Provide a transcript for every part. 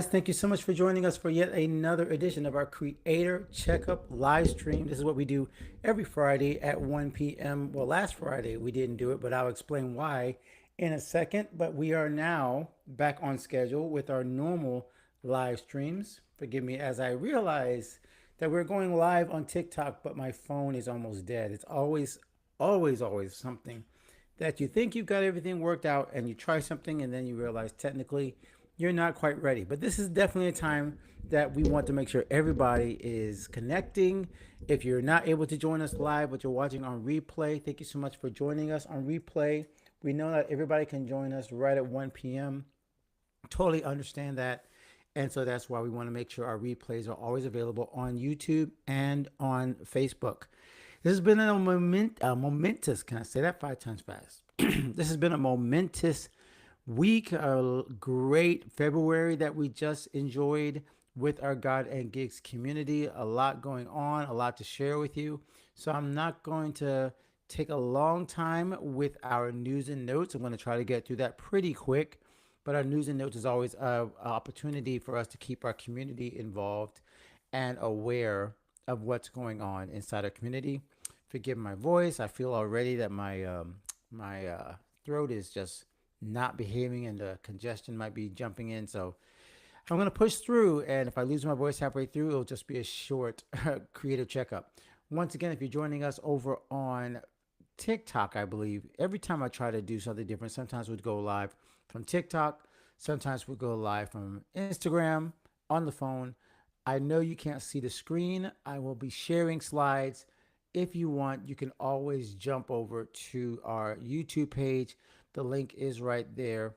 guys, thank you so much for joining us for yet another edition of our Creator Checkup live stream. This is what we do every Friday at 1 p.m. Well, last Friday we didn't do it, but I'll explain why in a second. But we are now back on schedule with our normal live streams. Forgive me as I realize that we're going live on TikTok, but my phone is almost dead. It's always something that you think you've got everything worked out and you try something and then you realize technically you're not quite ready. But this is definitely a time that we want to make sure everybody is connecting. If you're not able to join us live, but you're watching on replay, thank you so much for joining us on replay. We know that everybody can join us right at 1 p.m. Totally understand that. And so that's why we want to make sure our replays are always available on YouTube and on Facebook. This has been a momentous, can I say that 5 times fast? This has been a momentous week, a great February that we just enjoyed with our God and Gigs community. A lot going on, a lot to share with you. So I'm not going to take a long time with our news and notes. I'm going to try to get through that pretty quick. But our news and notes is always an opportunity for us to keep our community involved and aware of what's going on inside our community. Forgive my voice. I feel already that my throat is just not behaving and the congestion might be jumping in. So I'm going to push through. And if I lose my voice halfway through, it'll just be a short creative checkup. Once again, if you're joining us over on TikTok, I believe every time I try to do something different, sometimes we'd go live from TikTok, sometimes we go live from Instagram on the phone. I know you can't see the screen. I will be sharing slides. If you want, you can always jump over to our YouTube page. The link is right there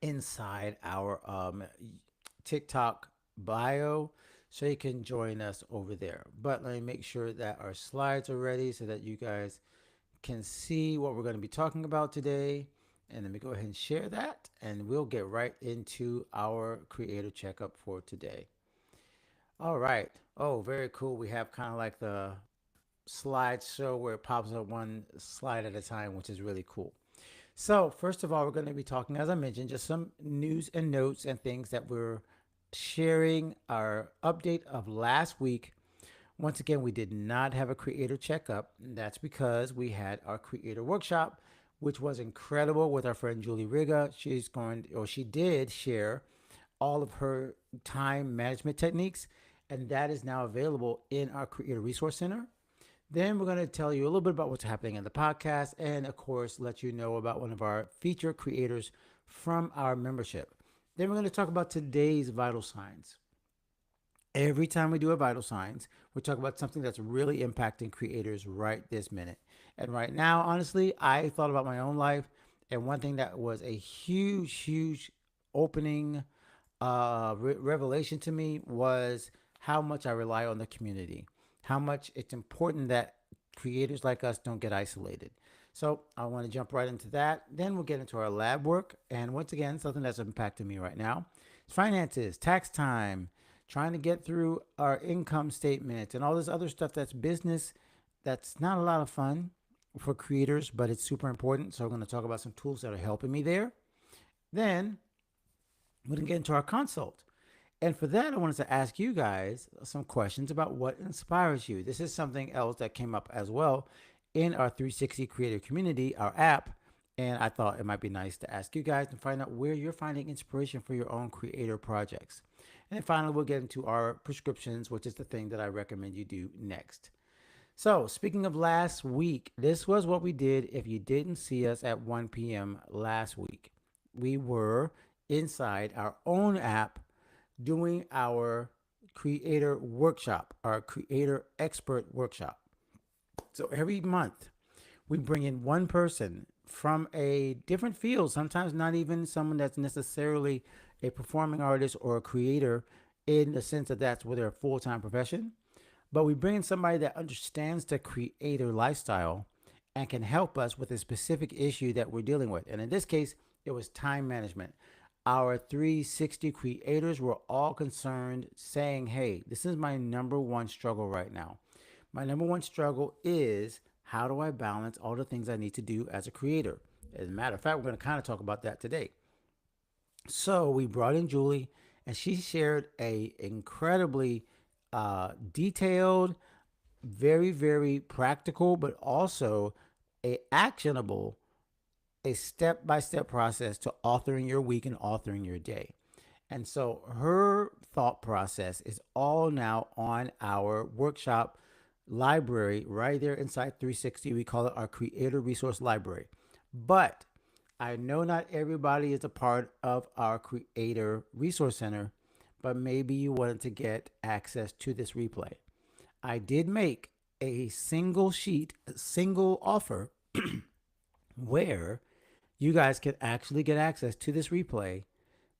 inside our TikTok bio, so you can join us over there. But let me make sure that our slides are ready so that you guys can see what we're going to be talking about today. And let me go ahead and share that, and we'll get right into our creator checkup for today. All right. Oh, very cool. We have kind of like the slideshow where it pops up one slide at a time, which is really cool. So, first of all, we're going to be talking, as I mentioned, just some news and notes and things that we're sharing. Our update of last week. Once again, we did not have a creator checkup. That's because we had our creator workshop, which was incredible with our friend Julie Riga. She did share all of her time management techniques, and that is now available in our Creator Resource Center. Then we're going to tell you a little bit about what's happening in the podcast, and of course, let you know about one of our feature creators from our membership. Then we're going to talk about today's vital signs. Every time we do a vital signs, we talk about something that's really impacting creators right this minute. And right now, honestly, I thought about my own life, and one thing that was a huge opening revelation to me was how much I rely on the community, how much it's important that creators like us don't get isolated. So I want to jump right into that. Then we'll get into our lab work. And once again, something that's impacting me right now is finances, tax time, trying to get through our income statement and all this other stuff that's business that's not a lot of fun for creators, but it's super important. So I'm going to talk about some tools that are helping me there. Then we're going to get into our consult. And for that, I wanted to ask you guys some questions about what inspires you. This is something else that came up as well in our 360 Creator community, our app. And I thought it might be nice to ask you guys and find out where you're finding inspiration for your own creator projects. And then finally, we'll get into our prescriptions, which is the thing that I recommend you do next. So speaking of last week, this was what we did if you didn't see us at 1 p.m. last week. We were inside our own app doing our creator workshop, our creator expert workshop. So every month we bring in one person from a different field, sometimes not even someone that's necessarily a performing artist or a creator in the sense that that's where their full-time profession. But we bring in somebody that understands the creator lifestyle and can help us with a specific issue that we're dealing with. And in this case, it was time management. Our 360 creators were all concerned saying, hey, this is my number one struggle right now. My number one struggle is how do I balance all the things I need to do as a creator? As a matter of fact, we're going to kind of talk about that today. So we brought in Julie and she shared a incredibly detailed, very, very practical, but also a actionable, a step-by-step process to authoring your week and authoring your day. And so her thought process is all now on our workshop library right there inside 360. We call it our Creator Resource Library. But I know not everybody is a part of our Creator Resource Center, but maybe you wanted to get access to this replay. I did make a single sheet, a single offer where you guys can actually get access to this replay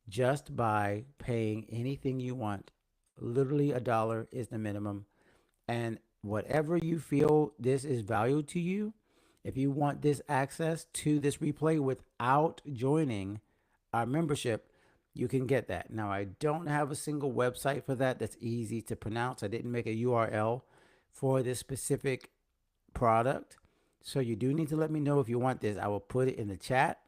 just by paying anything you want. Literally, $1 is the minimum. And whatever you feel this is valuable to you, if you want this access to this replay without joining our membership, you can get that. Now, I don't have a single website for that that's easy to pronounce. I didn't make a URL for this specific product. So you do need to let me know if you want this. I will put it in the chat.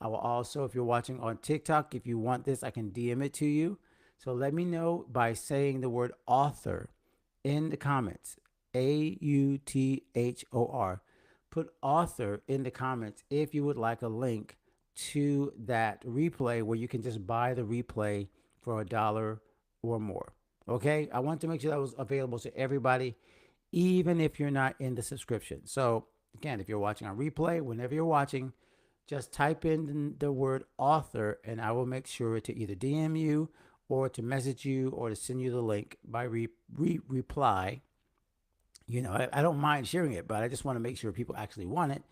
I will also, if you're watching on TikTok, if you want this, I can DM it to you. So let me know by saying the word author in the comments. AUTHOR. Put author in the comments if you would like a link to that replay where you can just buy the replay for $1 or more. Okay? I want to make sure that was available to everybody, even if you're not in the subscription. So again, if you're watching on replay, whenever you're watching, just type in the word author and I will make sure to either DM you or to message you or to send you the link by reply. You know, I don't mind sharing it, but I just want to make sure people actually want it.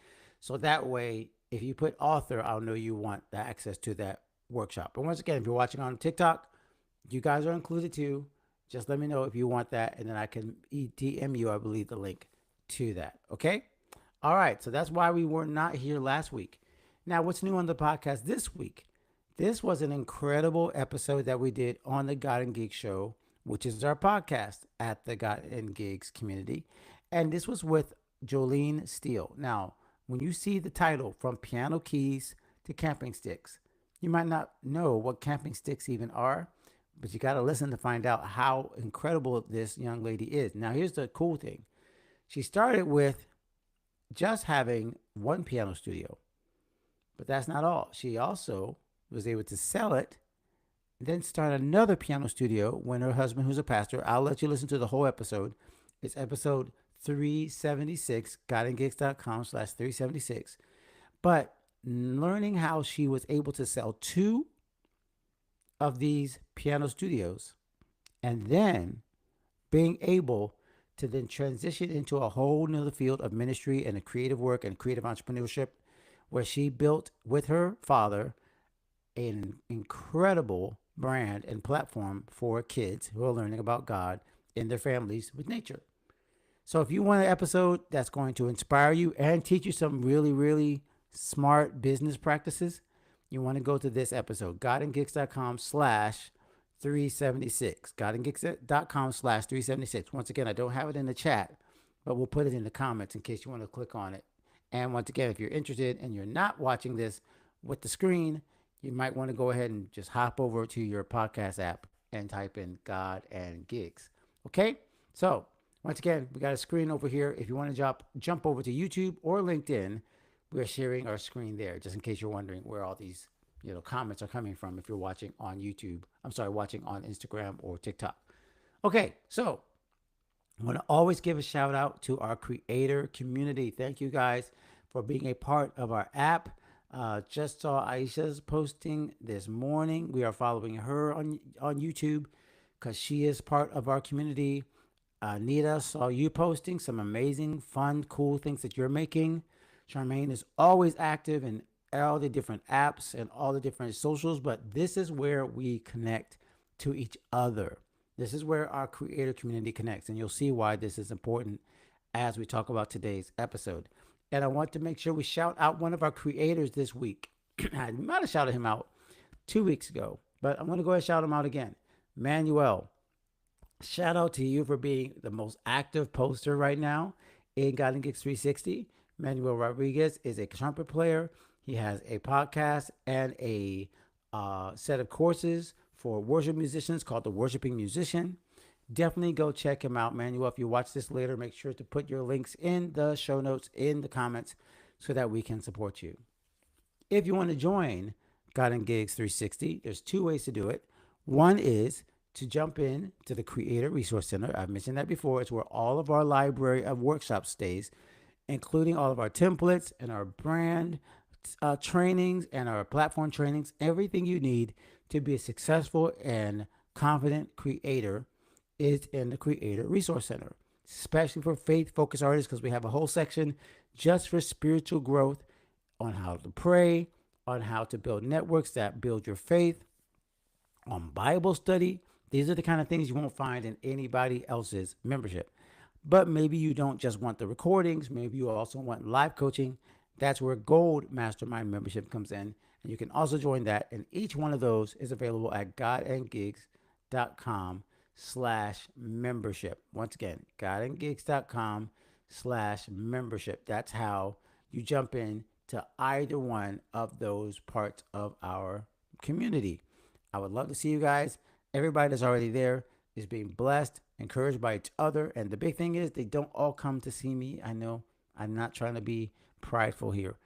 So that way, if you put author, I'll know you want the access to that workshop. But once again, if you're watching on TikTok, you guys are included too. Just let me know if you want that, and then I can DM you, I believe, the link to that. Okay? All right. So that's why we were not here last week. Now, what's new on the podcast this week? This was an incredible episode that we did on the God and Gigs show, which is our podcast at the God and Gigs community. And this was with Jolene Steele. Now, when you see the title From Piano Keys to Camping Sticks, you might not know what camping sticks even are, but you got to listen to find out how incredible this young lady is. Now, here's the cool thing. She started with just having one piano studio, but that's not all. She also was able to sell it, then start another piano studio when her husband, who's a pastor, I'll let you listen to the whole episode. It's episode 376, godandgigs.com/376. But learning how she was able to sell two of these piano studios and then being able to then transition into a whole nother field of ministry and creative work and creative entrepreneurship, where she built with her father an incredible brand and platform for kids who are learning about God in their families with nature. So if you want an episode that's going to inspire you and teach you some really, really smart business practices, you want to go to this episode, godandgigs.com/376. godandgigs.com/376. Once again, I don't have it in the chat, but we'll put it in the comments in case you want to click on it. And once again, if you're interested and you're not watching this with the screen, you might want to go ahead and just hop over to your podcast app and type in God and Gigs. Okay? So, once again, we got a screen over here. If you want to jump over to YouTube or LinkedIn, we're sharing our screen there, just in case you're wondering where all these comments are coming from if you're watching on YouTube. I'm sorry, watching on Instagram or TikTok. Okay, so I want to always give a shout out to our creator community. Thank you guys for being a part of our app. Just saw Aisha's posting this morning. We are following her on YouTube because she is part of our community. Nita, saw you posting some amazing, fun, cool things that you're making. Charmaine is always active in all the different apps and all the different socials, but this is where we connect to each other. This is where our creator community connects, and you'll see why this is important as we talk about today's episode. And I want to make sure we shout out one of our creators this week. I might have shouted him out 2 weeks ago, but I'm going to go ahead and shout him out again. Manuel, shout out to you for being the most active poster right now in God and Gigs 360. Manuel Rodriguez is a trumpet player. He has a podcast and a set of courses for worship musicians called The Worshiping Musician. Definitely go check him out, Manuel. If you watch this later, make sure to put your links in the show notes, in the comments, so that we can support you. If you want to join God and Gigs 360, there's two ways to do it. One is to jump in to the Creator Resource Center. I've mentioned that before. It's where all of our library of workshops stays, including all of our templates and our brand trainings and our platform trainings. Everything you need to be a successful and confident creator is in the Creator Resource Center, especially for faith-focused artists, because we have a whole section just for spiritual growth on how to pray, on how to build networks that build your faith, on Bible study. These are the kind of things you won't find in anybody else's membership. But maybe you don't just want the recordings. Maybe you also want live coaching. That's where Gold Mastermind membership comes in. And you can also join that. And each one of those is available at godandgigs.com/membership. Once again, godandgigs.com/membership. That's how you jump in to either one of those parts of our community. I would love to see you guys. Everybody that's already there is being blessed, encouraged by each other. And the big thing is they don't all come to see me. I know I'm not trying to be prideful here.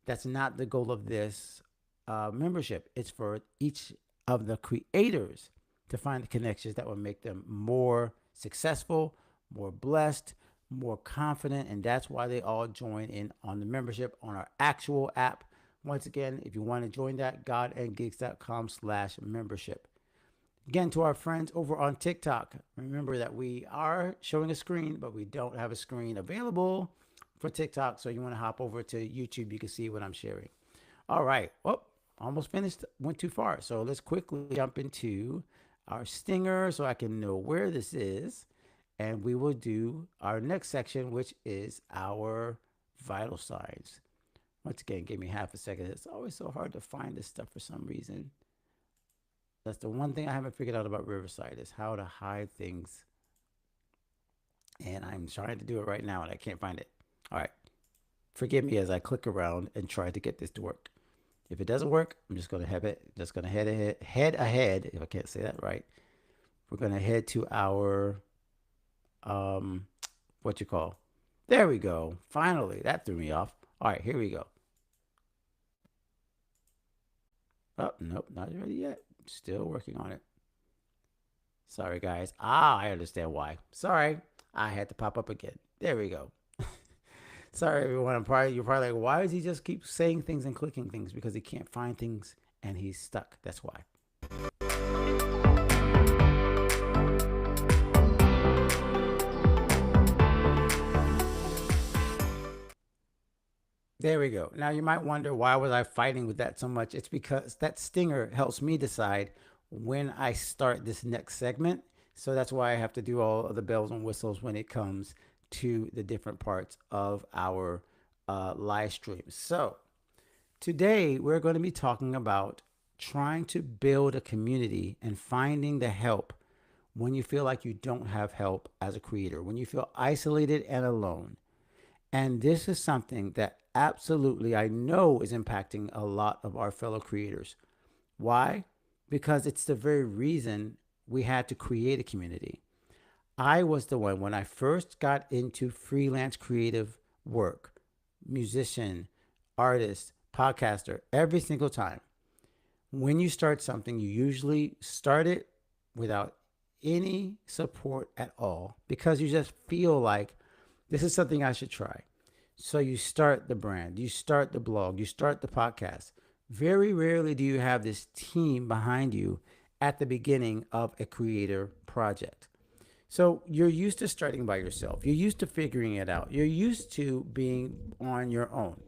That's not the goal of this membership. It's for each of the creators to find the connections that will make them more successful, more blessed, more confident. And that's why they all join in on the membership on our actual app. Once again, if you want to join that, godandgigs.com/membership. Again, to our friends over on TikTok, remember that we are showing a screen, but we don't have a screen available for TikTok. So you want to hop over to YouTube, you can see what I'm sharing. All right. Well, almost finished. Went too far. So let's quickly jump into our stinger so I can know where this is. And we will do our next section, which is our vital signs. Once again, give me half a second. It's always so hard to find this stuff for some reason. That's the one thing I haven't figured out about Riverside is how to hide things. And I'm trying to do it right now and I can't find it. All right. Forgive me as I click around and try to get this to work. If it doesn't work, I'm just going to head ahead, if I can't say that right. We're going to head to our, there we go. Finally, that threw me off. All right, here we go. Oh, nope, not ready yet. Still working on it. Sorry, guys. I understand why. Sorry, I had to pop up again. There we go. Sorry, everyone. You're probably like, why does he just keep saying things and clicking things? Because he can't find things and he's stuck. That's why. There we go. Now you might wonder, why was I fighting with that so much? It's because that stinger helps me decide when I start this next segment. So that's why I have to do all of the bells and whistles when it comes to the different parts of our live stream. So today we're going to be talking about trying to build a community and finding the help when you feel like you don't have help as a creator, when you feel isolated and alone. And this is something that absolutely I know is impacting a lot of our fellow creators. Why? Because it's the very reason we had to create a community. I was the one, when I first got into freelance creative work, musician, artist, podcaster, every single time. When you start something, you usually start it without any support at all because you just feel like this is something I should try. So you start the brand, you start the blog, you start the podcast. Very rarely do you have this team behind you at the beginning of a creator project. So you're used to starting by yourself. You're used to figuring it out. You're used to being on your own.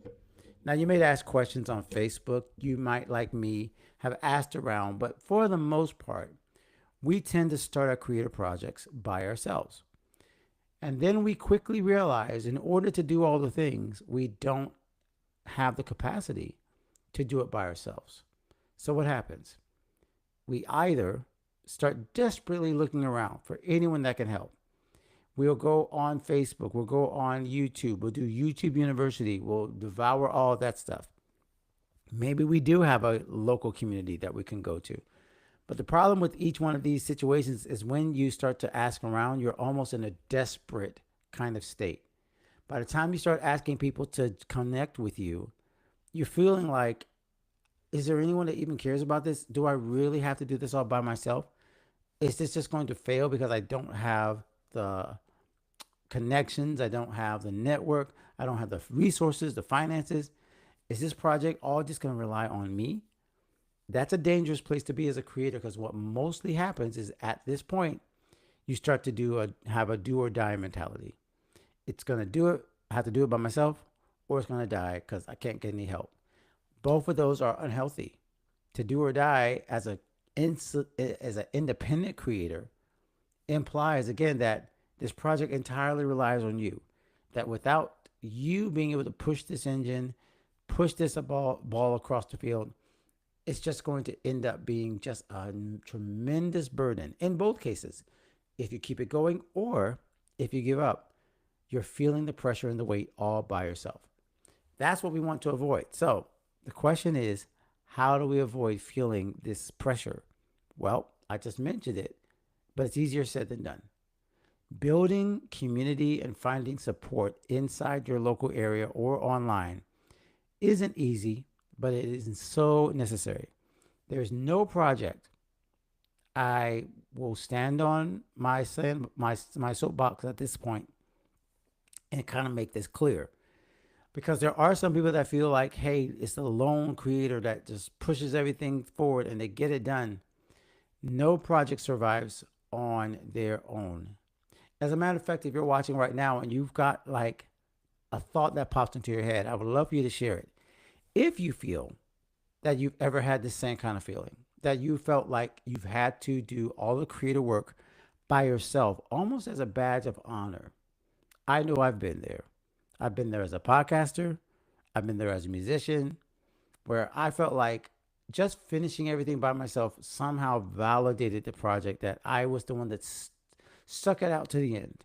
Now, you may ask questions on Facebook. You might, like me, have asked around, but for the most part, we tend to start our creator projects by ourselves. And then we quickly realize in order to do all the things, we don't have the capacity to do it by ourselves. So what happens? We either start desperately looking around for anyone that can help. We'll go on Facebook. We'll go on YouTube. We'll do YouTube University. We'll devour all that stuff. Maybe we do have a local community that we can go to. But the problem with each one of these situations is when you start to ask around, you're almost in a desperate kind of state. By the time you start asking people to connect with you, you're feeling like, is there anyone that even cares about this? Do I really have to do this all by myself? Is this just going to fail because I don't have the connections? I don't have the network. I don't have the resources, the finances. Is this project all just going to rely on me? That's a dangerous place to be as a creator, because what mostly happens is at this point, you start to have a do or die mentality. It's going to do it. I have to do it by myself, or it's going to die because I can't get any help. Both of those are unhealthy. To do or die as an independent creator implies again that this project entirely relies on you. That without you being able to push this engine, push this ball across the field, it's just going to end up being just a tremendous burden in both cases. If you keep it going or if you give up, you're feeling the pressure and the weight all by yourself. That's what we want to avoid. So the question is, how do we avoid feeling this pressure? Well, I just mentioned it, but it's easier said than done. Building community and finding support inside your local area or online isn't easy, but it is so necessary. There's no project I will stand on my soapbox at this point and kind of make this clear. Because there are some people that feel like, hey, it's the lone creator that just pushes everything forward and they get it done. No project survives on their own. As a matter of fact, if you're watching right now and you've got like a thought that pops into your head, I would love for you to share it. If you feel that you've ever had the same kind of feeling, that you felt like you've had to do all the creative work by yourself, almost as a badge of honor. I know I've been there. I've been there as a podcaster. I've been there as a musician, where I felt like just finishing everything by myself somehow validated the project, that I was the one that stuck it out to the end.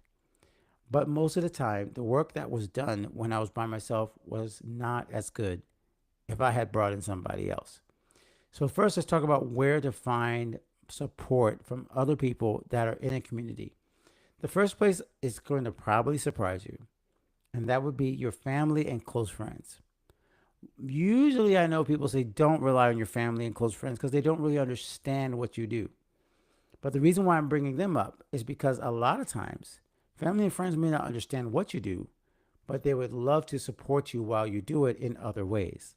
But most of the time, the work that was done when I was by myself was not as good if I had brought in somebody else. So, first, let's talk about where to find support from other people that are in a community. The first place is going to probably surprise you, and that would be your family and close friends. Usually, I know people say don't rely on your family and close friends because they don't really understand what you do. But the reason why I'm bringing them up is because a lot of times, family and friends may not understand what you do, but they would love to support you while you do it in other ways.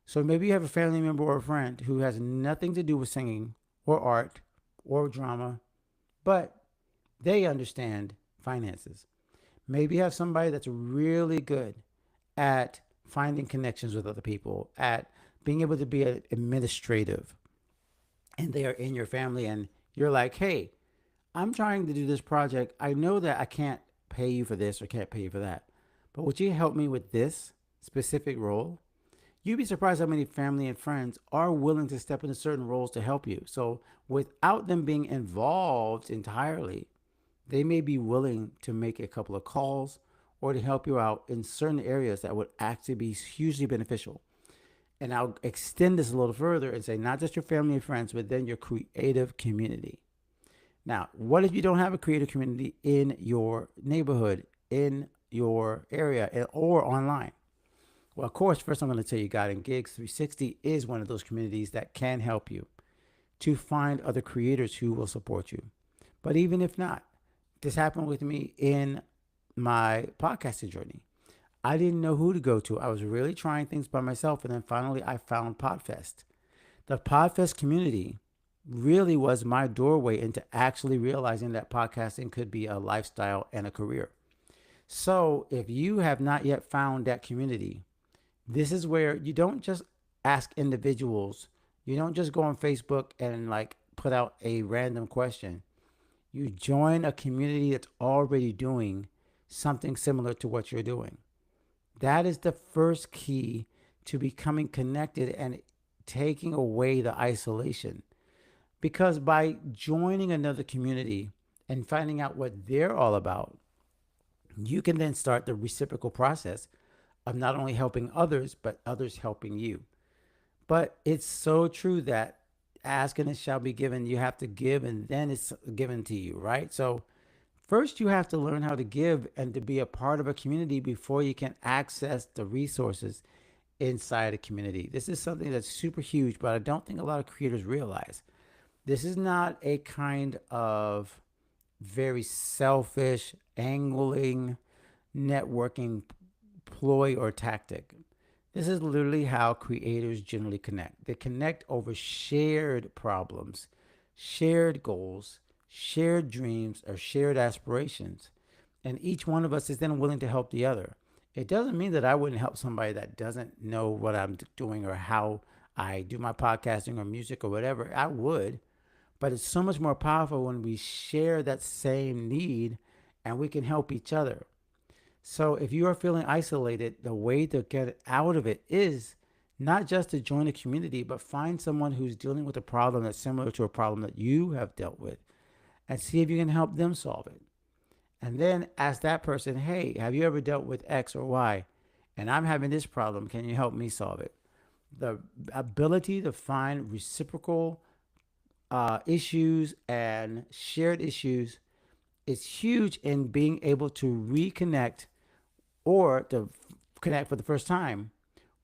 So maybe you have a family member or a friend who has nothing to do with singing or art or drama, but they understand finances. Maybe you have somebody that's really good at finding connections with other people, at being able to be administrative, and they are in your family, and you're like, hey, I'm trying to do this project. I know that I can't pay you for this or can't pay you for that, but would you help me with this specific role? You'd be surprised how many family and friends are willing to step into certain roles to help you. So without them being involved entirely, they may be willing to make a couple of calls or to help you out in certain areas that would actually be hugely beneficial. And I'll extend this a little further and say not just your family and friends, but then your creative community. Now, what if you don't have a creative community in your neighborhood, in your area, or online? Well, of course, first I'm going to tell you, God in Gigs 360 is one of those communities that can help you to find other creators who will support you. But even if not, this happened with me in my podcasting journey. I didn't know who to go to. I was really trying things by myself. And then finally, I found Podfest. The Podfest community really was my doorway into actually realizing that podcasting could be a lifestyle and a career. So if you have not yet found that community, this is where you don't just ask individuals. You don't just go on Facebook and like put out a random question. You join a community that's already doing something similar to what you're doing. That is the first key to becoming connected and taking away the isolation. Because by joining another community and finding out what they're all about, you can then start the reciprocal process of not only helping others, but others helping you. But it's so true that ask and it shall be given. You have to give and then it's given to you, right? So first you have to learn how to give and to be a part of a community before you can access the resources inside a community. This is something that's super huge, but I don't think a lot of creators realize. This is not a kind of very selfish, angling, networking ploy or tactic. This is literally how creators generally connect. They connect over shared problems, shared goals, shared dreams, or shared aspirations. And each one of us is then willing to help the other. It doesn't mean that I wouldn't help somebody that doesn't know what I'm doing or how I do my podcasting or music or whatever. I would, but it's so much more powerful when we share that same need and we can help each other. So if you are feeling isolated, the way to get out of it is not just to join a community, but find someone who's dealing with a problem that's similar to a problem that you have dealt with and see if you can help them solve it. And then ask that person, hey, have you ever dealt with X or Y? And I'm having this problem. Can you help me solve it? The ability to find reciprocal issues and shared issues is huge in being able to reconnect or to connect for the first time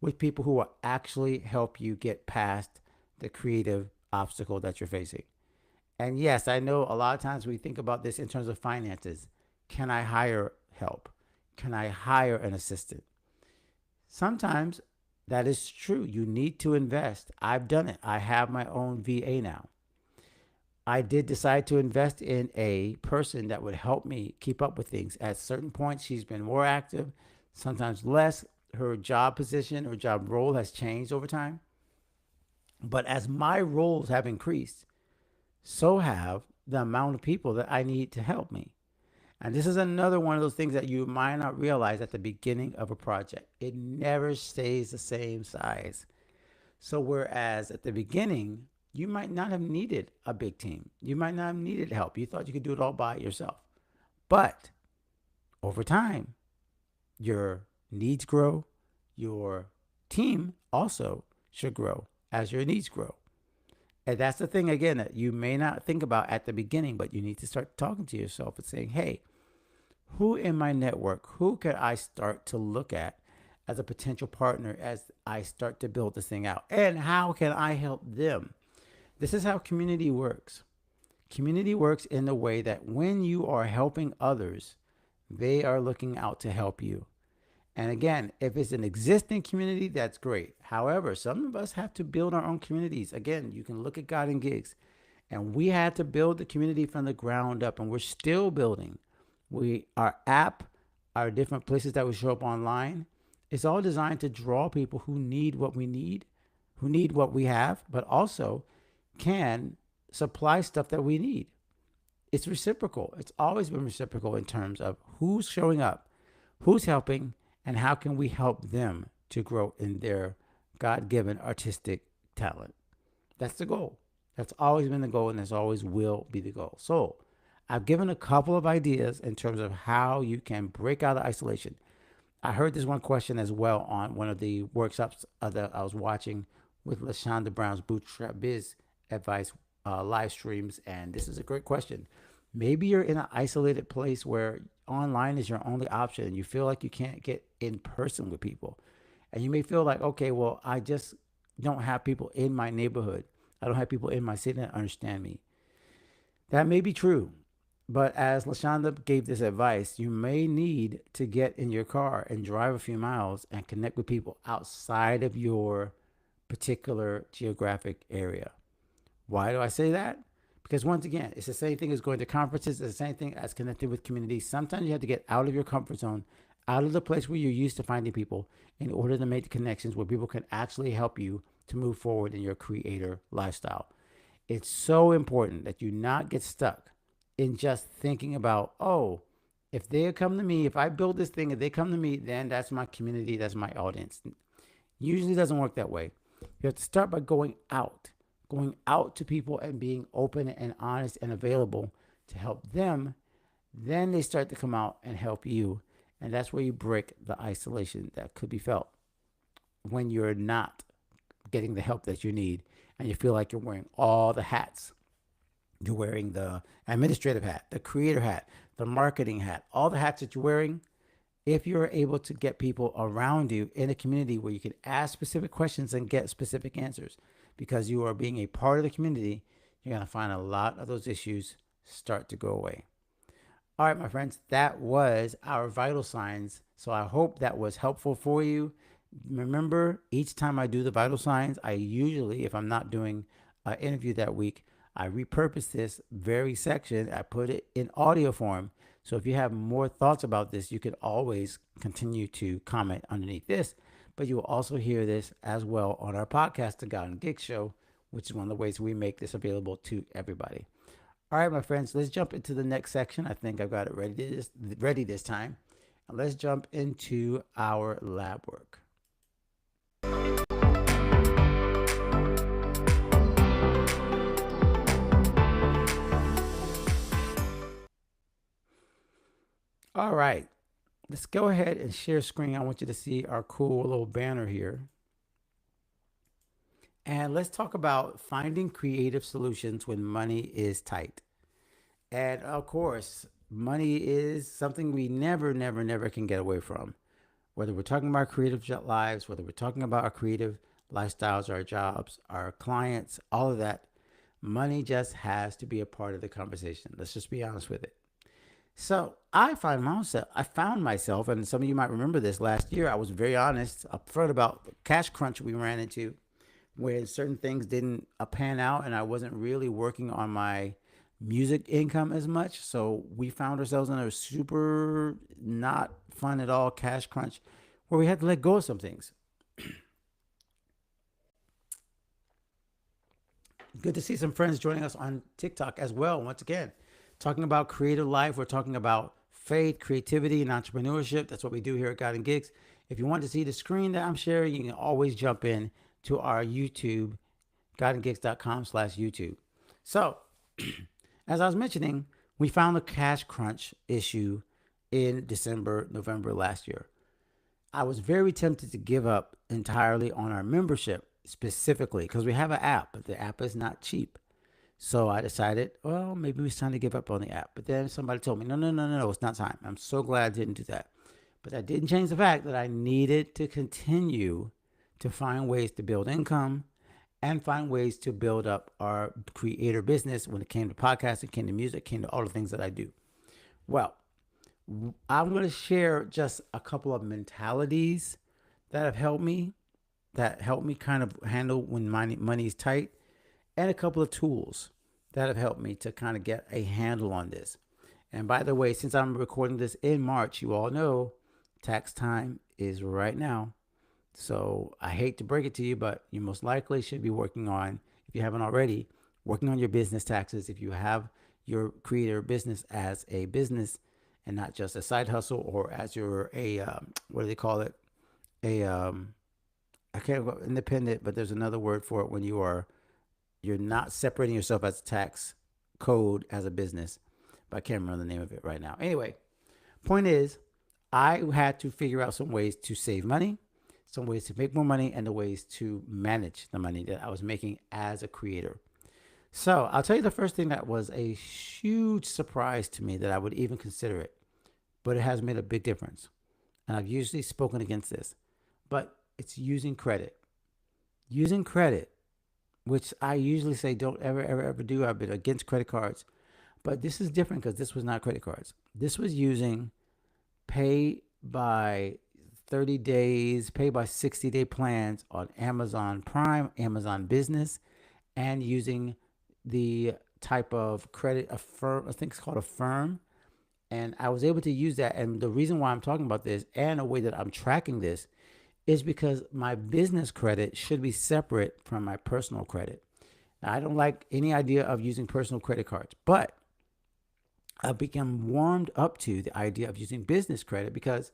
with people who will actually help you get past the creative obstacle that you're facing. And yes, I know a lot of times we think about this in terms of finances. Can I hire help? Can I hire an assistant? Sometimes that is true. You need to invest. I've done it. I have my own VA now. I did decide to invest in a person that would help me keep up with things. At certain points, she's been more active, sometimes less. Her job position or job role has changed over time. But as my roles have increased, so have the amount of people that I need to help me. And this is another one of those things that you might not realize at the beginning of a project. It never stays the same size. So, whereas at the beginning, you might not have needed a big team, you might not have needed help. You thought you could do it all by yourself. But over time, your needs grow, your team also should grow as your needs grow. And that's the thing, again, that you may not think about at the beginning, but you need to start talking to yourself and saying, hey, who in my network, who could I start to look at as a potential partner as I start to build this thing out? And how can I help them? This is how community works. Community works in the way that when you are helping others, they are looking out to help you. And again, if it's an existing community, that's great. However, some of us have to build our own communities. Again, you can look at God and Gigs. And we had to build the community from the ground up, and we're still building. Our app, our different places that we show up online, it's all designed to draw people who need what we need, who need what we have, but also can supply stuff that we need. It's reciprocal. It's always been reciprocal in terms of who's showing up, who's helping, and how can we help them to grow in their God-given artistic talent. That's the goal. That's always been the goal, and that's always will be the goal. So I've given a couple of ideas in terms of how you can break out of isolation. I heard this one question as well on one of the workshops that I was watching with LaShonda Brown's Bootstrap Biz Advice live streams, and this is a great question. Maybe you're in an isolated place where online is your only option and you feel like you can't get in person with people. And you may feel like, okay, well, I just don't have people in my neighborhood. I don't have people in my city that understand me. That may be true. But as LaShonda gave this advice, you may need to get in your car and drive a few miles and connect with people outside of your particular geographic area. Why do I say that? Because once again, it's the same thing as going to conferences. It's the same thing as connecting with communities. Sometimes you have to get out of your comfort zone, out of the place where you're used to finding people in order to make connections where people can actually help you to move forward in your creator lifestyle. It's so important that you not get stuck in just thinking about, oh, if they come to me, if I build this thing, if they come to me, then that's my community, that's my audience. Usually doesn't work that way. You have to start by going out to people and being open and honest and available to help them. Then they start to come out and help you. And that's where you break the isolation that could be felt when you're not getting the help that you need. and you feel like you're wearing all the hats. You're wearing the administrative hat, the creator hat, the marketing hat, all the hats that you're wearing. If you're able to get people around you in a community where you can ask specific questions and get specific answers because you are being a part of the community, you're going to find a lot of those issues start to go away. All right, my friends, that was our vital signs. So I hope that was helpful for you. Remember, each time I do the vital signs, I usually, if I'm not doing an interview that week, I repurpose this very section. I put it in audio form. So if you have more thoughts about this, you can always continue to comment underneath this. But you will also hear this as well on our podcast, The God and Gig Show, which is one of the ways we make this available to everybody. All right, my friends, let's jump into the next section. I think I've got it ready this time. And let's jump into our lab work. All right, let's go ahead and share screen. I want you to see our cool little banner here. And let's talk about finding creative solutions when money is tight. And of course, money is something we never can get away from. Whether we're talking about our creative lives, whether we're talking about our creative lifestyles, our jobs, our clients, all of that, money just has to be a part of the conversation. Let's just be honest with it. So I found myself, and some of you might remember this last year. I was very honest upfront about the cash crunch we ran into, where certain things didn't pan out, and I wasn't really working on my music income as much. So we found ourselves in a super not fun at all cash crunch, where we had to let go of some things. Good to see some friends joining us on TikTok as well. Once again, talking about creative life. We're talking about faith, creativity, and entrepreneurship. That's what we do here at God and Gigs. If you want to see the screen that I'm sharing, you can always jump in to our YouTube, godandgigs.com/YouTube. So, as I was mentioning, we found a cash crunch issue in December, November last year. I was very tempted to give up entirely on our membership specifically because we have an app, but the app is not cheap. So I decided, well, maybe it's time to give up on the app. But then somebody told me, no, it's not time. I'm so glad I didn't do that. But that didn't change the fact that I needed to continue to find ways to build income and find ways to build up our creator business when it came to podcasting, came to music, came to all the things that I do. Well, I'm going to share just a couple of mentalities that have helped me, kind of handle when money is tight, and a couple of tools that have helped me to kind of get a handle on this. And by the way, since I'm recording this in March, you all know tax time is right now. So I hate to break it to you, but you most likely should be working on, if you haven't already, working on your business taxes. If you have your creator business as a business and not just a side hustle, or as what do they call it? I can't go independent, but there's another word for it when you're not separating yourself as a tax code as a business, but I can't remember the name of it right now. Anyway, point is, I had to figure out some ways to save money, some ways to make more money, and the ways to manage the money that I was making as a creator. So I'll tell you the first thing that was a huge surprise to me that I would even consider it, but it has made a big difference. And I've usually spoken against this, but it's using credit. Using credit, which I usually say don't ever do. I've been against credit cards, but this is different because this was not credit cards. This was using pay by 30 days, pay by 60-day plans on Amazon Prime, Amazon Business, and using the type of credit, I think it's called Affirm. And I was able to use that. And the reason why I'm talking about this and a way that I'm tracking this is because my business credit should be separate from my personal credit. Now, I don't like any idea of using personal credit cards, but I've become warmed up to the idea of using business credit because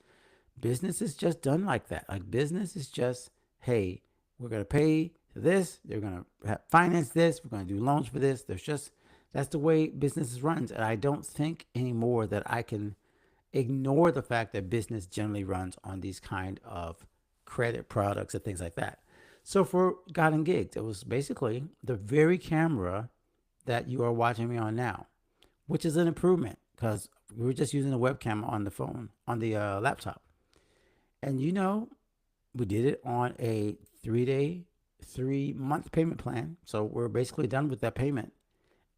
business is just done like that. Like business is just, hey, we're going to pay this. They're going to finance this. We're going to do loans for this. That's the way business runs. And I don't think anymore that I can ignore the fact that business generally runs on these kind of credit products and things like that. So for God and Gigs, it was basically the very camera that you are watching me on now, which is an improvement because we were just using a webcam on the phone, on the laptop. And we did it on a 3 day, 3 month payment plan. So we're basically done with that payment.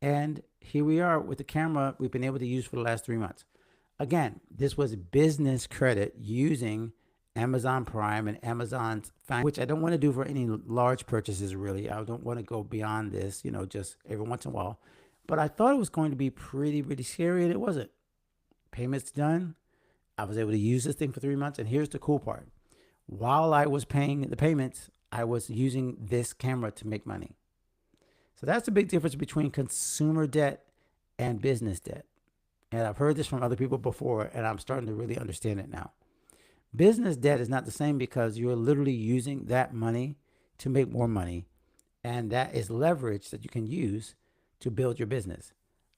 And here we are with the camera we've been able to use for the last 3 months. Again, this was business credit using Amazon Prime and Amazon's, which I don't want to do for any large purchases really. I don't want to go beyond this, just every once in a while. But I thought it was going to be pretty, pretty scary, and it wasn't. Payments done. I was able to use this thing for 3 months. And here's the cool part. While I was paying the payments, I was using this camera to make money. So that's the big difference between consumer debt and business debt. And I've heard this from other people before, and I'm starting to really understand it now. Business debt is not the same because you're literally using that money to make more money. And that is leverage that you can use to build your business.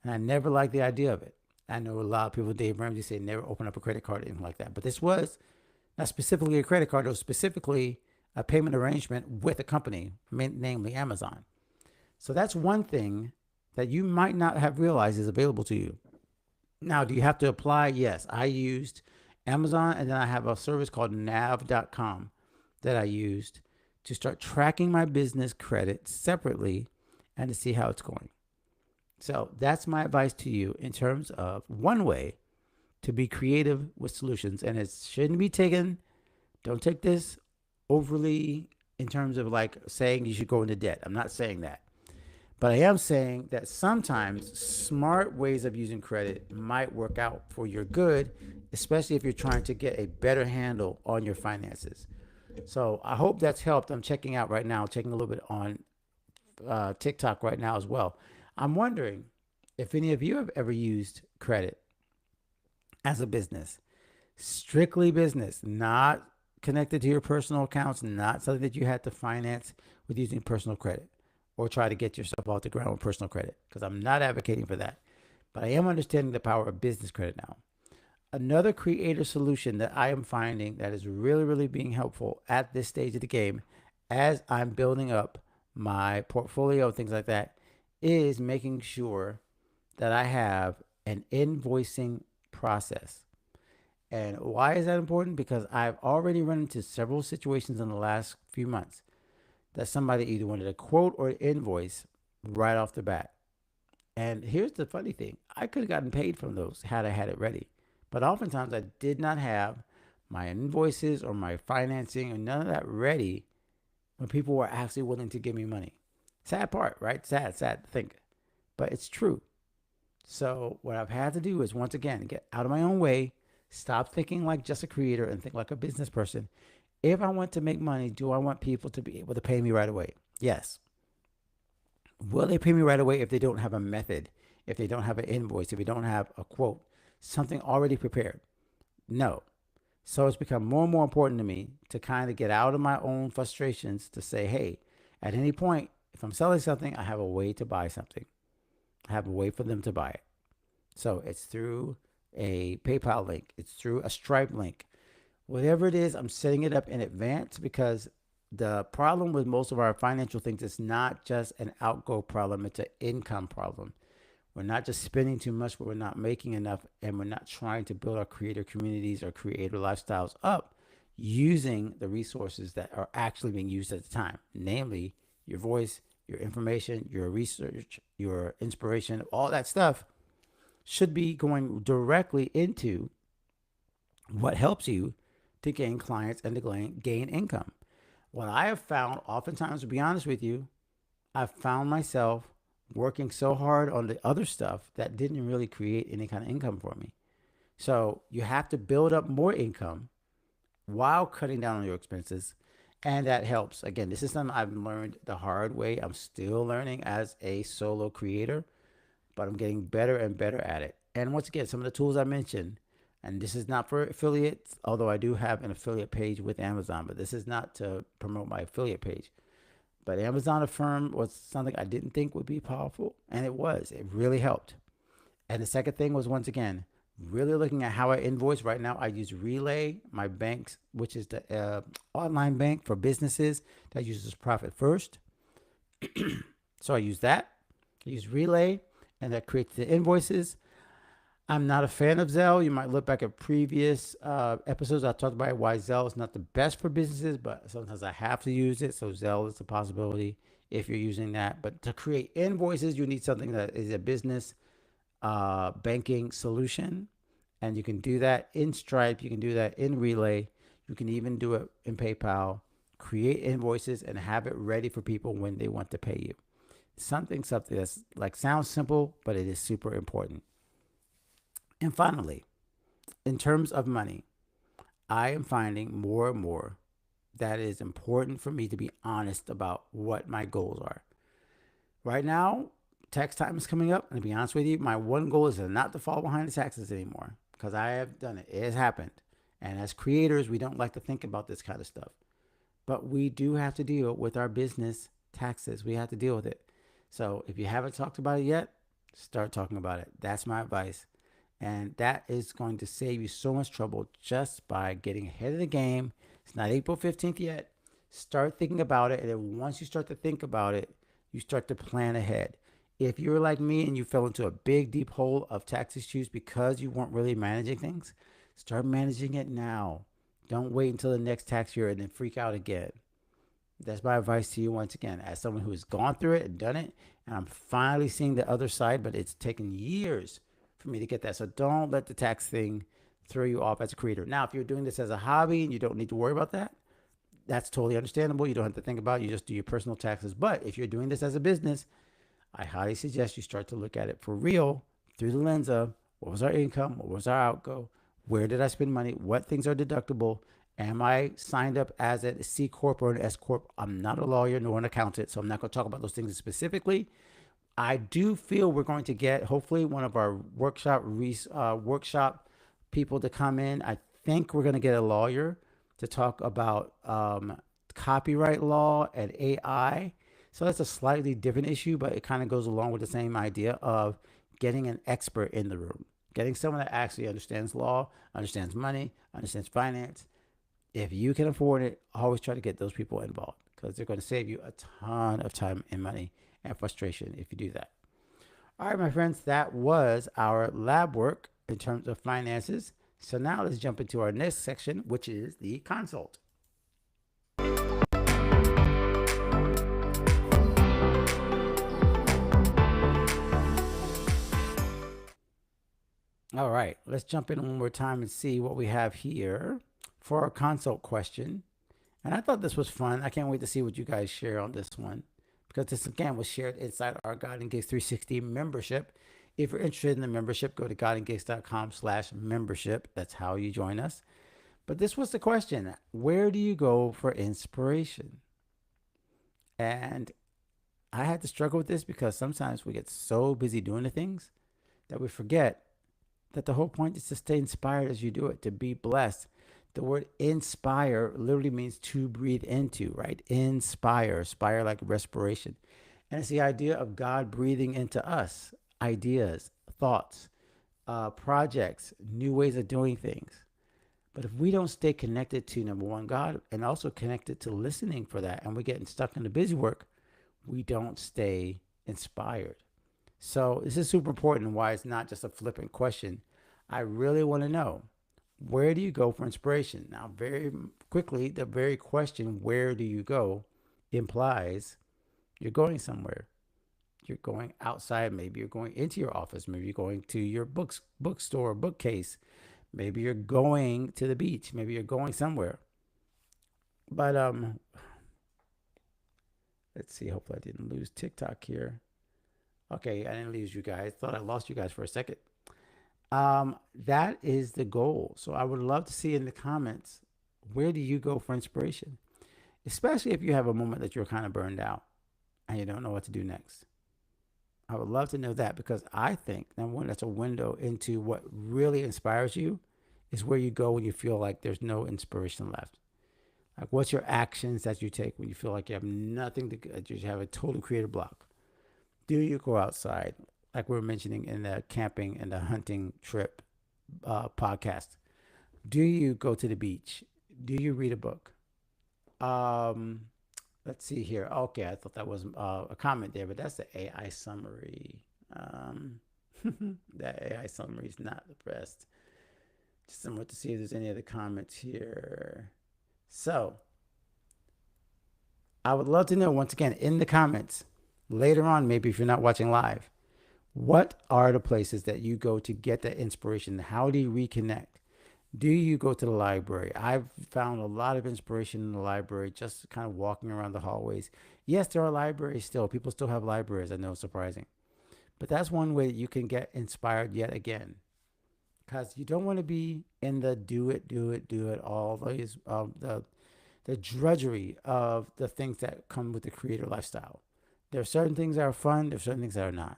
And I never liked the idea of it. I know a lot of people, Dave Ramsey, say never open up a credit card or anything like that. But this was not specifically a credit card, it was specifically a payment arrangement with a company, namely Amazon. So that's one thing that you might not have realized is available to you. Now, do you have to apply? Yes. I used Amazon, and then I have a service called nav.com that I used to start tracking my business credit separately and to see how it's going. So that's my advice to you in terms of one way to be creative with solutions. And it shouldn't be taken, don't take this overly in terms of like saying you should go into debt. I'm not saying that. But I am saying that sometimes smart ways of using credit might work out for your good, especially if you're trying to get a better handle on your finances. So I hope that's helped. I'm checking out right now, checking a little bit on TikTok right now as well. I'm wondering if any of you have ever used credit as a business, strictly business, not connected to your personal accounts, not something that you had to finance with using personal credit or try to get yourself off the ground with personal credit, because I'm not advocating for that. But I am understanding the power of business credit now. Another creator solution that I am finding that is really, really being helpful at this stage of the game as I'm building up my portfolio and things like that is making sure that I have an invoicing process. And why is that important? Because I've already run into several situations in the last few months that somebody either wanted a quote or an invoice right off the bat. And here's the funny thing. I could have gotten paid from those had I had it ready. But oftentimes I did not have my invoices or my financing or none of that ready when people were actually willing to give me money. Sad part, right? Sad to think. But it's true. So what I've had to do is, once again, get out of my own way, stop thinking like just a creator and think like a business person. If I want to make money, do I want people to be able to pay me right away? Yes. Will they pay me right away if they don't have a method, if they don't have an invoice, if they don't have a quote, something already prepared? No. So it's become more and more important to me to kind of get out of my own frustrations to say, hey, at any point, if I'm selling something, I have a way to buy something. I have a way for them to buy it. So it's through a PayPal link. It's through a Stripe link. Whatever it is, I'm setting it up in advance, because the problem with most of our financial things is not just an outgo problem. It's an income problem. We're not just spending too much, but we're not making enough, and we're not trying to build our creator communities or creator lifestyles up using the resources that are actually being used at the time, namely your voice, your information, your research, your inspiration, all that stuff should be going directly into what helps you to gain clients and to gain income. What I have found, oftentimes, to be honest with you, I've found myself working so hard on the other stuff that didn't really create any kind of income for me. So you have to build up more income while cutting down on your expenses. And that helps. Again, this is something I've learned the hard way. I'm still learning as a solo creator, but I'm getting better and better at it. And once again, some of the tools I mentioned, and this is not for affiliates, although I do have an affiliate page with Amazon, but this is not to promote my affiliate page. But Amazon Affirm was something I didn't think would be powerful, and it was. It really helped. And the second thing was, once again, Really looking at how I invoice right now, I use Relay, my banks, which is the online bank for businesses that uses Profit First. So I use that. I use Relay, and that creates the invoices. I'm not a fan of Zelle. You might look back at previous episodes. I talked about why Zelle is not the best for businesses, but sometimes I have to use it. So Zelle is a possibility if you're using that. But to create invoices, you need something that is a business banking solution. And you can do that in Stripe. You can do that in Relay. You can even do it in PayPal. Create invoices and have it ready for people when they want to pay you. Something that's like sounds simple, but it is super important. And finally, in terms of money, I am finding more and more that it is important for me to be honest about what my goals are. Right now, tax time is coming up, and to be honest with you, my one goal is not to fall behind the taxes anymore because I have done it. It has happened. And as creators, we don't like to think about this kind of stuff. But we do have to deal with our business taxes. We have to deal with it. So if you haven't talked about it yet, start talking about it. That's my advice. And that is going to save you so much trouble just by getting ahead of the game. It's not April 15th yet. Start thinking about it. And then once you start to think about it, you start to plan ahead. If you're like me and you fell into a big, deep hole of tax issues because you weren't really managing things, start managing it now. Don't wait until the next tax year and then freak out again. That's my advice to you once again, as someone who has gone through it and done it. And I'm finally seeing the other side, but it's taken years for me to get that. So don't let the tax thing throw you off as a creator. Now, if you're doing this as a hobby and you don't need to worry about that, that's totally understandable. You don't have to think about it. You just do your personal taxes. But if you're doing this as a business, I highly suggest you start to look at it for real through the lens of what was our income, what was our outgo, where did I spend money, what things are deductible, am I signed up as a C Corp or an S Corp? I'm not a lawyer nor an accountant, so I'm not going to talk about those things specifically. I do feel we're going to get hopefully one of our workshop people to come in. I think we're going to get a lawyer to talk about copyright law and AI. So that's a slightly different issue, but it kind of goes along with the same idea of getting an expert in the room, getting someone that actually understands law, understands money, understands finance. If you can afford it, always try to get those people involved because they're going to save you a ton of time and money and frustration if you do that. All right, my friends, that was our lab work in terms of finances. So now let's jump into our next section, which is the consult. All right, let's jump in one more time and see what we have here for our consult question. And I thought this was fun. I can't wait to see what you guys share on this one because this again was shared inside our God and Gigs 360 membership. If you're interested in the membership, go to godandgigs.com/membership. That's how you join us. But this was the question: where do you go for inspiration? And I had to struggle with this because sometimes we get so busy doing the things that we forget that the whole point is to stay inspired as you do it, to be blessed. The word inspire literally means to breathe into, right? Inspire, spire like respiration. And it's the idea of God breathing into us ideas, thoughts, projects, new ways of doing things. But if we don't stay connected to number one, God, and also connected to listening for that, and we're getting stuck in the busy work, we don't stay inspired. So this is super important why it's not just a flippant question. I really want to know, where do you go for inspiration? Now, very quickly, the very question, where do you go, implies you're going somewhere. You're going outside. Maybe you're going into your office. Maybe you're going to your bookstore, bookcase. Maybe you're going to the beach. Maybe you're going somewhere. But let's see. Hopefully I didn't lose TikTok here. Okay, I didn't lose you guys. Thought I lost you guys for a second. That is the goal. So I would love to see in the comments, where do you go for inspiration? Especially if you have a moment that you're kind of burned out and you don't know what to do next. I would love to know that because I think, number one, that's a window into what really inspires you is where you go when you feel like there's no inspiration left. Like, what's your actions that you take when you feel like you have nothing to, you have a total creative block? Do you go outside? Like we were mentioning in the camping and the hunting trip podcast? Do you go to the beach? Do you read a book? Um, let's see here. Okay, I thought that was a comment there, but that's the AI summary. Um, that AI summary is not the best. Just somewhat to see if there's any other comments here. So I would love to know once again in the comments later on, maybe if you're not watching live, what are the places that you go to get that inspiration? How do you reconnect? Do you go to the library? I've found a lot of inspiration in the library, just kind of walking around the hallways. Yes, there are libraries still. People still have libraries. I know it's surprising. But that's one way that you can get inspired yet again. Because you don't want to be in the do it, all these, the drudgery of the things that come with the creator lifestyle. There are certain things that are fun, there are certain things that are not.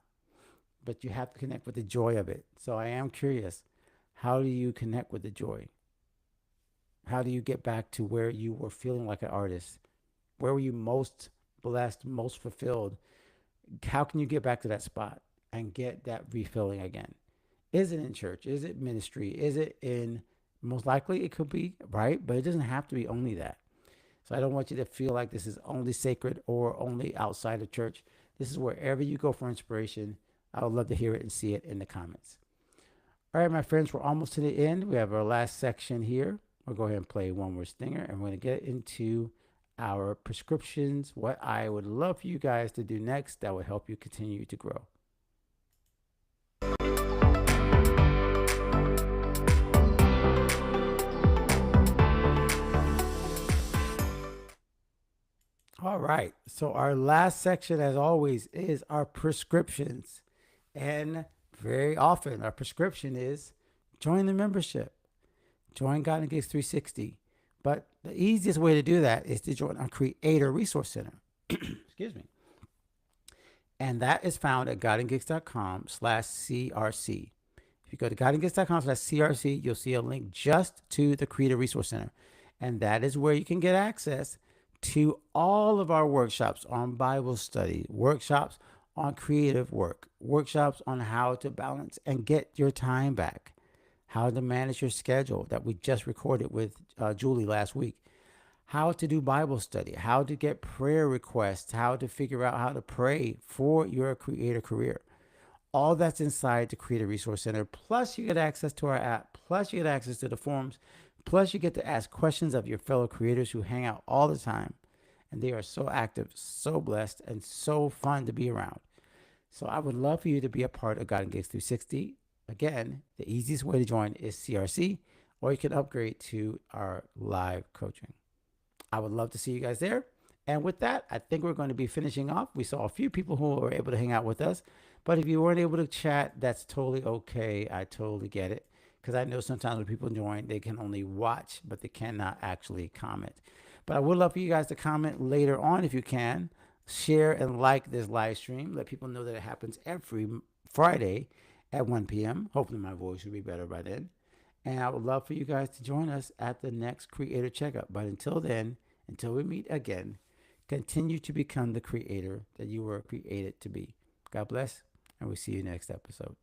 But you have to connect with the joy of it. So I am curious, how do you connect with the joy? How do you get back to where you were feeling like an artist? Where were you most blessed, most fulfilled? How can you get back to that spot and get that refilling again? Is it in church? Is it ministry? Is it in, most likely it could be, right? But it doesn't have to be only that. So I don't want you to feel like this is only sacred or only outside of church. This is wherever you go for inspiration. I would love to hear it and see it in the comments. All right, my friends, we're almost to the end. We have our last section here. We'll go ahead and play one more stinger, and we're going to get into our prescriptions, what I would love for you guys to do next that would help you continue to grow. All right. So our last section, as always, is our prescriptions. And very often our prescription is join the membership, join God and Gigs 360. But the easiest way to do that is to join our Creator Resource Center. Excuse me. And that is found at godandgigs.com/CRC. If you go to godandgigs.com/CRC, you'll see a link just to the Creator Resource Center. And that is where you can get access to all of our workshops on Bible study, workshops on creative work, workshops on how to balance and get your time back, how to manage your schedule that we just recorded with Julie last week, how to do Bible study, how to get prayer requests, how to figure out how to pray for your creator career. All that's inside the Creator Resource Center. Plus, you get access to our app. Plus, you get access to the forums. Plus, you get to ask questions of your fellow creators who hang out all the time. And they are so active, so blessed, and so fun to be around. So I would love for you to be a part of God and Gigs 360. Again, the easiest way to join is CRC, or you can upgrade to our live coaching. I would love to see you guys there. And with that, I think we're going to be finishing off. We saw a few people who were able to hang out with us. But if you weren't able to chat, that's totally okay. I totally get it. Because I know sometimes when people join, they can only watch, but they cannot actually comment. But I would love for you guys to comment later on if you can. Share and like this live stream. Let people know that it happens every Friday at 1 p.m. Hopefully my voice will be better by then. And I would love for you guys to join us at the next Creator Checkup. But until then, until we meet again, continue to become the creator that you were created to be. God bless, and we'll see you next episode.